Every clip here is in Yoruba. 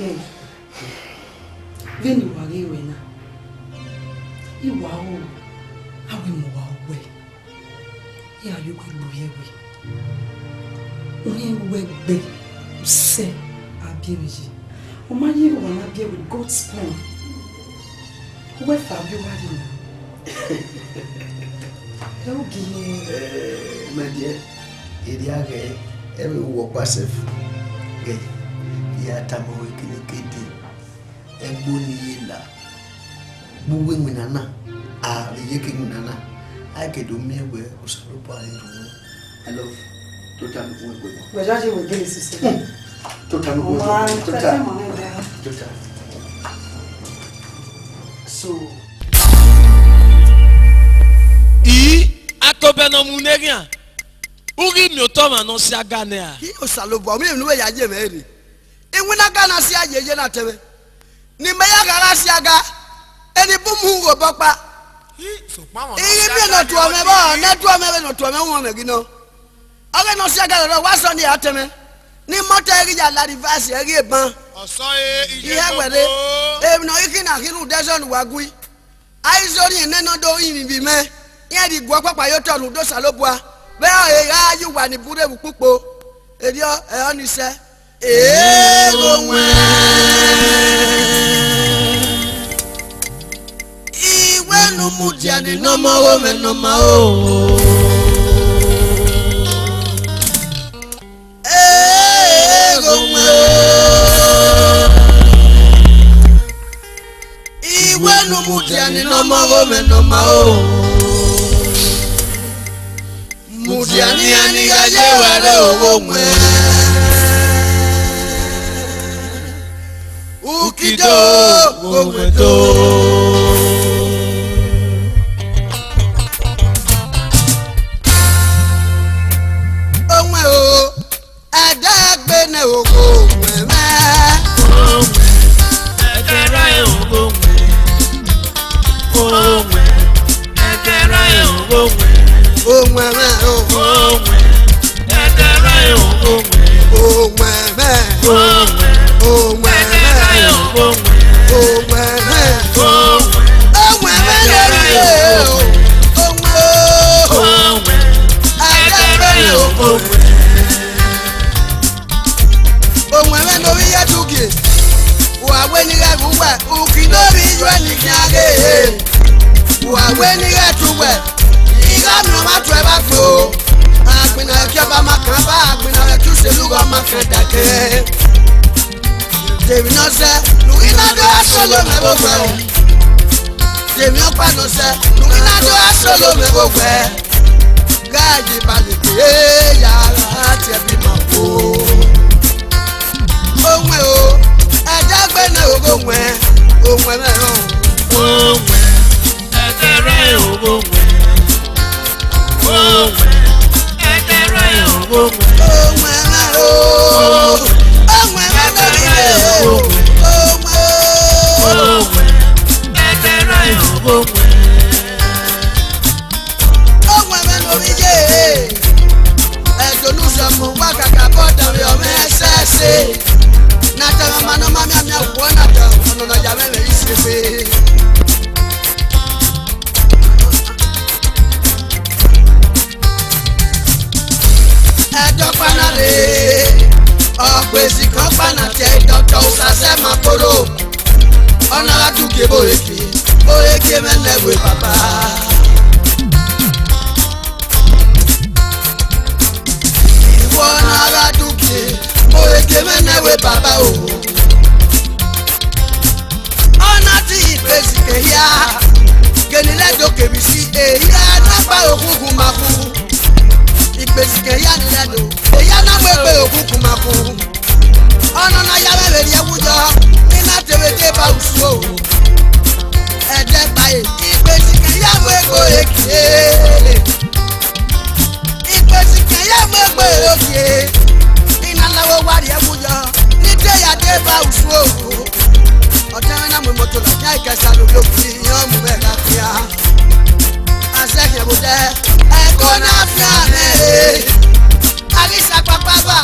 Hey. Veni wari wena. Iwa o. Awe mo wa we. Ya you could be we. We be se abiriji. O ma yi wa na be with God's plan. Where Fabio wadi na. My dear, Idia gay, every walk passive. Gay, Yatamo Kinikiti, and Bunilla. Moving with Nana, the yaking Nana. I can do me where Osalopa. I love Total. We're judging with this. Total. So. Atobeno muneria. Uri mi otoma no si agane a. Ki Osalobo mi nu ya je meri. Inwina gana si ajeje na tewe. Ni me ya gara si aga. Eni bumu ngo papa. Iri mi no to me ba, na to me no to me won me gino. Ore no si aga ro wa so ni ateme. Ni moto eri ya la reverse eri eban. Oso ije gbogbo. E no ikina hinu desert wagui. Aizori eneno do yin bi me. Ye di gwo papa yo tonu do Salobua. Be o ya yu wa ni bure bu pupo. Edio e oni se. Egonwe. Iwe no mudia ni no ma o me no ma o. Egonwe. Iwe no mudia ni no ma o me no ma o. Mudiani ani gaje wale ogomwe Ukido gomwedo Onwe o adagbe ne ogomwe me Ekera ogomwe Ogomwe Ekera ogomwe Ogomwe me Ogomwe Ekera ogomwe Ogomwe me Ogomwe Ogomwe Ekera ogomwe Ogomwe me Ogomwe Ogomwe me Ogomwe Ekera ogomwe Ogomwe me no wi yaduke Wa we ni ga gwa ukidori ywa ni kyage Wa we ni ga tuwe Iga no ma twe ba fo Agbina ki ba makaba agbina ki se lugo makada ke Devi no se Luina do asolo me bogwe Devi o pa no se Luina do asolo me bogwe Gaji balike ya ati bi mapo Onwe o adagbe na ogomwe Onwe me o Ogomwe Ekera ogomwe Ogomwe Ekera ogomwe Onwe me o Onwe me o Ogomwe Ekera ogomwe Onwe me no ye Edonu samu wakaka bota we o me sese Na ta mama no mama mi awo na ta no na ja me isife Ejo panale Ogbesi kan pana te doctor usase maporo Ona la duke boeke menegwe papa Iwona la duke boeke menegwe papa o Ona ti igbesi ke ya Kenile doke bisi eya na pa okugun mafu Igbesi ke ya ni ledo eya na wepe okugun mafu Ona na ya bebe ye wujo ina tewete ba usu o Ede bae igbesi ke ya wego eke Igbesi ke ya wego eke Ina lawo wari ye wujo ni te ya de ba usu o Otana na mo moto la ja ikesa lo fi yan mu be la fia Aseke bo de e ko na fia me Arisa papa ba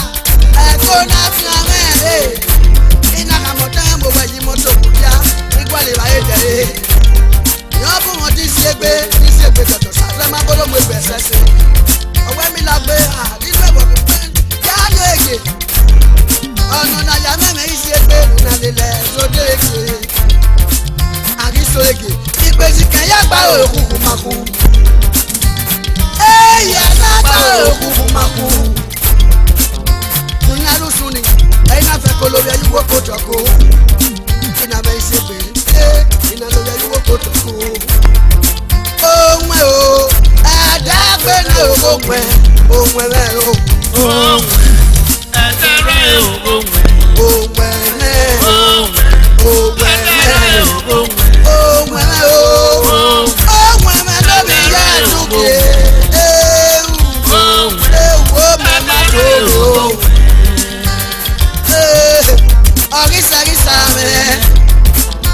e ko na fia me Ina na mo òwe òwe rẹ̀ o. òwe ẹ̀dẹ̀rẹ̀ òwe òwe rẹ̀ òwe rẹ̀ òwe rẹ̀ o. òwe rẹ̀ lórí yẹ dúkìá ewu mẹ́ma lóru. ọ̀rísàrísà mẹ́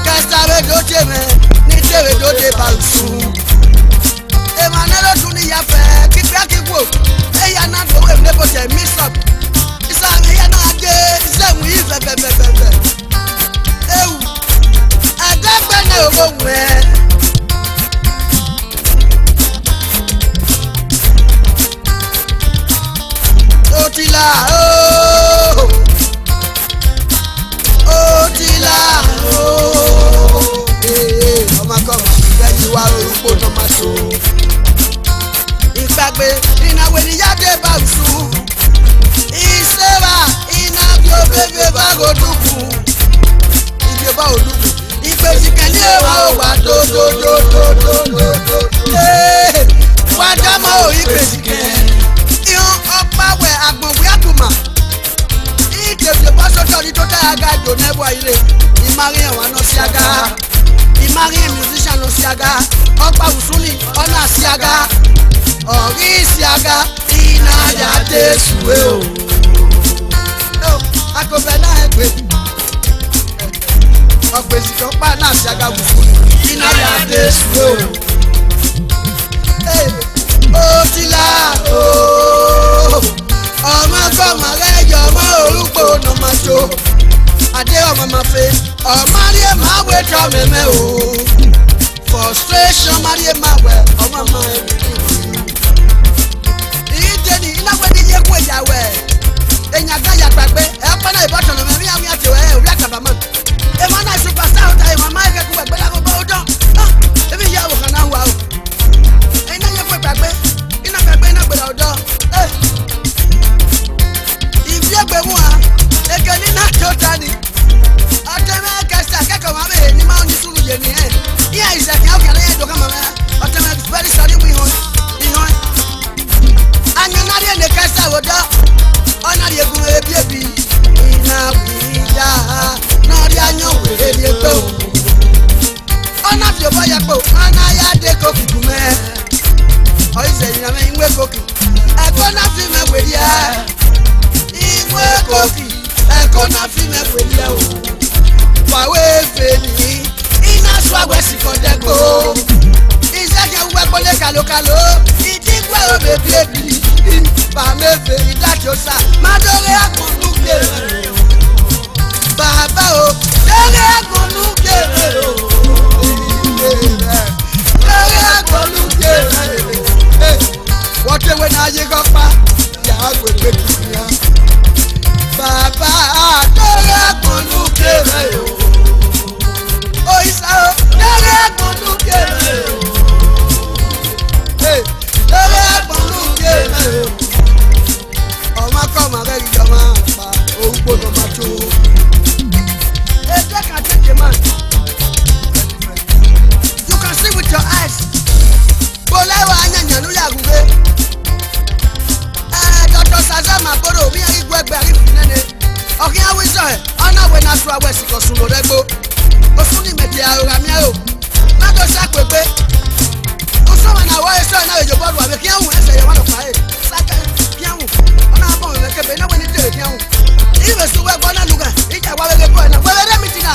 kẹsàrẹ́ dòde mẹ́ ní tèrè dòde bàlùsù. Emmanuel tún ní yàfẹ́ kíkẹ́ kíkó ẹ̀yà náà dòwò èmi lẹ́bọ̀ tẹ̀ mí sọ̀p ìsàmì ẹ̀yà náà dé ìsẹ̀mù yìí fẹ̀fẹ̀fẹ̀fẹ̀ ewu ẹ̀dẹ́gbẹ̀nẹ̀ òwò wẹ̀. Otila ooo Otila ooo ọmọ akọ́mọ lẹ́yìn wa orúkọ tomato ìgbàgbé ìnáwó níyàdé bàbùsù ìṣẹ́wà iná bí ó bébè bá gòdùkù ìjọba òdùkù ìpèsè kẹ́lí ẹ̀wà òwà dòdòdòdòdòdò wájà mọ́ òyì pèsè kẹ́ ìhàn ọ̀páwẹ̀ àgbọ̀nwé àtùmà ìdèbè bọ́sọ̀tọ̀ ní tó dára ga jò nẹ́bọ̀ ilé ìmárí ẹ̀wọ̀n náà sí aga ìmárí musician náà sí aga ọ̀pá wùsùnì ọ̀nà sí aga ọ̀rí sí aga iná yàté sùwé o. akọ̀bẹ̀ náà ẹ̀ pé ọ̀pẹ̀sì kan pa náà sí aga wùsùnì iná yàté sùwé o. Otila ooo ọmọ gbọmọ rẹ yọ ọmọ orúkọ nọmọjọ adé ọmọ máfe ọmọ adé máa wé tọ mẹmẹ o frustration adé máa wẹ ọmọ máa ẹ ìdè ní ináwó ní yẹ kó ìyàwó ẹ èèyàn gáyà gbàgbé ẹ pọ́nà ìbọ̀tàn ọmọ mi àwọn àti ẹ òwúrọ̀ àkàbàmọ́ ẹ máa náà superstar ọ̀tá ẹ máa ẹ̀kẹ́ kú ẹgbẹ́ lágbo bọ́ ọdún ẹbí ìyá àwòkàn náà wà o iná yẹ kó gbàgbé iná gbàgbé iná gbèrè ọ̀dọ́ ìfíẹ́gbẹ̀ mú wa eke nínú àjọta ni ọ̀tẹ̀mẹ̀ kẹsà kẹ́kọ̀ọ́ máa bẹ̀rẹ̀ ní máa ń ní sùúrù yẹn nìyẹn ní àìsàn kí á kẹ́lẹ́ yẹn dọ̀kọ́ mọ̀mẹ́ ọ̀tẹ̀mẹ̀ very sorry wí hàn ìhàn anyanari ẹni kẹsà wòdọ́ ọ̀nàrí egun ebi iná wíjà nàrí anyọ̀ wèrè ní egbò ọ̀nà fi òbọ̀ yẹ pò ọ̀nà ayá dé kókì kù mẹ́ ọ̀yẹ́sẹ̀ yìí nàmẹ́ ìwé kókì ẹ̀kọ́ náà fi mẹ́ wèrè yẹ ìwé kókì ẹ̀kọ́ náà fi mẹ́ wèrè yẹ o fàwé fèlì iná sọ àwẹ̀sì kan dẹ́gbò ìṣẹ́jẹ̀ wúwẹ́ gbọ́lé kàlókàló ìdígbò ẹ̀rọ bèbí èbí bàmẹ́fẹ̀ ìdájọ́ sá mádọ́rẹ́ àgbọ̀nú gbèrè bàbá o lẹ́rẹ́ àgbọ̀nú gbèrè o lẹ́rẹ́ àgbọ̀nú gbèrè wọ́n tẹ́wé náà yé kọ́pá yàrá gbègbè kìíyà bàbá lẹ́rẹ́ àgbọ̀nú gbèrè o òyìṣà o lẹ́rẹ́ àgbọ̀nú gbèrè o lẹ́rẹ́ àgbọ̀nú gbèrè o ọmọ akọ́mọ rẹ̀ yìí jọ máa pa orúkọ tó máa tó. Take a take a man. You can see with your eyes. Bolewa anyanya lórí àgùnbé. Dr. Sazama Boro mi àrí gbẹgbẹ àrí fìnnẹ́nẹ́. Ọ̀kìn àwísọ̀ ẹ̀ ọ̀nà àwẹ̀ náà sọ àwẹ̀ sì kọ̀ sùn lọ́dẹ́ gbó. Oṣù ní mẹ̀tì àròrà mi àrò. Lọ́dọ̀ sàpèpé. Oṣù wọn náà wọ́ ẹ̀ṣọ́ ẹ̀ náà èjò bọ́ọ̀lù àbẹ̀ kí ẹ̀hún ẹ̀sẹ̀ yẹn wọ́n lọ fà é. Sákẹ́ kí ẹ̀hún ọ̀nà àbọ̀ rẹ̀ kẹ̀bẹ̀ náà wọ́n ní tèrè kí ẹ̀hún. Ìwé sùn wẹ́gbọ́n náà lùgà ìjà wàwẹ̀rẹ̀ bọ̀ ẹ̀ náà wẹ́rẹ́ mi ti nà.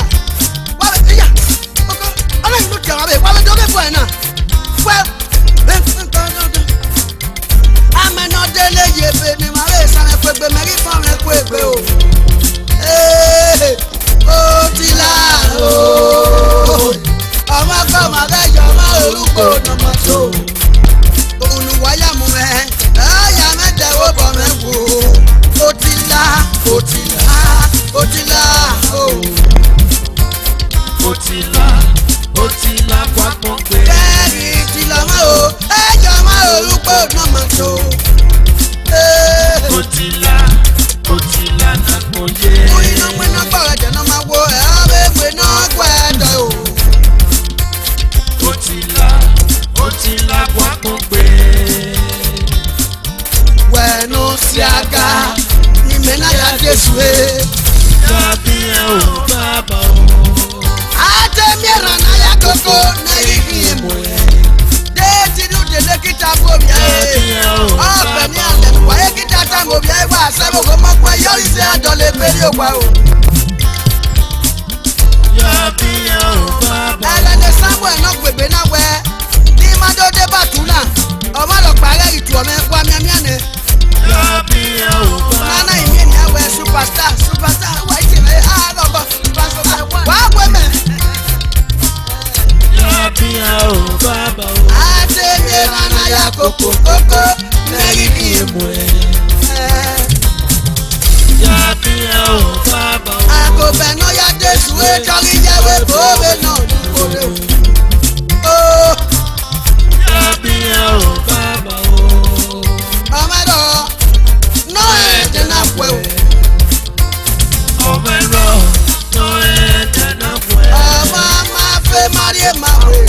Wàwẹ̀ ìyà ọkọ ọlọ́yin ló tẹ̀ wàwẹ̀ wàwẹ̀ dọ́gẹ̀ bọ̀ ẹ̀ náà. Wẹ́ amẹ́nọ́dẹ́lẹ̀ yèbè ni màá rẹ̀ sàrẹ̀ pẹ̀gbẹ̀ mẹ́rin fún ọ̀rẹ́ kó ègbè o. Otila ooo ọmọ akọ́ màá rẹ̀ yọ ọmọ orúkọ nọmọtò. Olùwáyà mú mẹ́ ẹ̀yà mẹ́tẹ̀wó bọ̀ mẹ́ wò. Otila Otila Otila ooo. Otila Otila kwapọ̀ pé. Kẹ́rì ìtìlá mọ́ o ẹ̀jọ̀ mọ́ orúkọ nọmọtò. Otila Otila náà kò yé. Oyin náà pé náà gbọ́dọ̀ jẹ́ náà máa wo ẹ̀ ọ́ bẹ́ẹ̀ pé náà gbọ́ ẹ̀dọ̀ o. Otila Otila kwapọ̀ pé. yóò wá o. ẹlẹ́ni samuel náà gbègbè náà wẹ̀ ní mádọ́dé bàtúnà ọmọ lọ́pàá rẹ̀ ìtù ọmọ ẹ̀kọ́ amíamíàní. nana ìmí ni ẹwẹ́ superstar wà á jìnnà ẹ̀ àgọ́gọ́ superstar wà á wẹ̀ mẹ́. àtẹ̀yẹ nana ya kókó mẹ́rin ní èmù ẹ̀. àgọ́bẹ̀ náà ya jésù ẹ̀ kọ́rí yẹ̀wé bóore náà lùkọ́lé o. ọmọdé náà ẹ̀ jẹ́ náà pẹ́ o. ọmọ máa fẹ́ marie máa wò.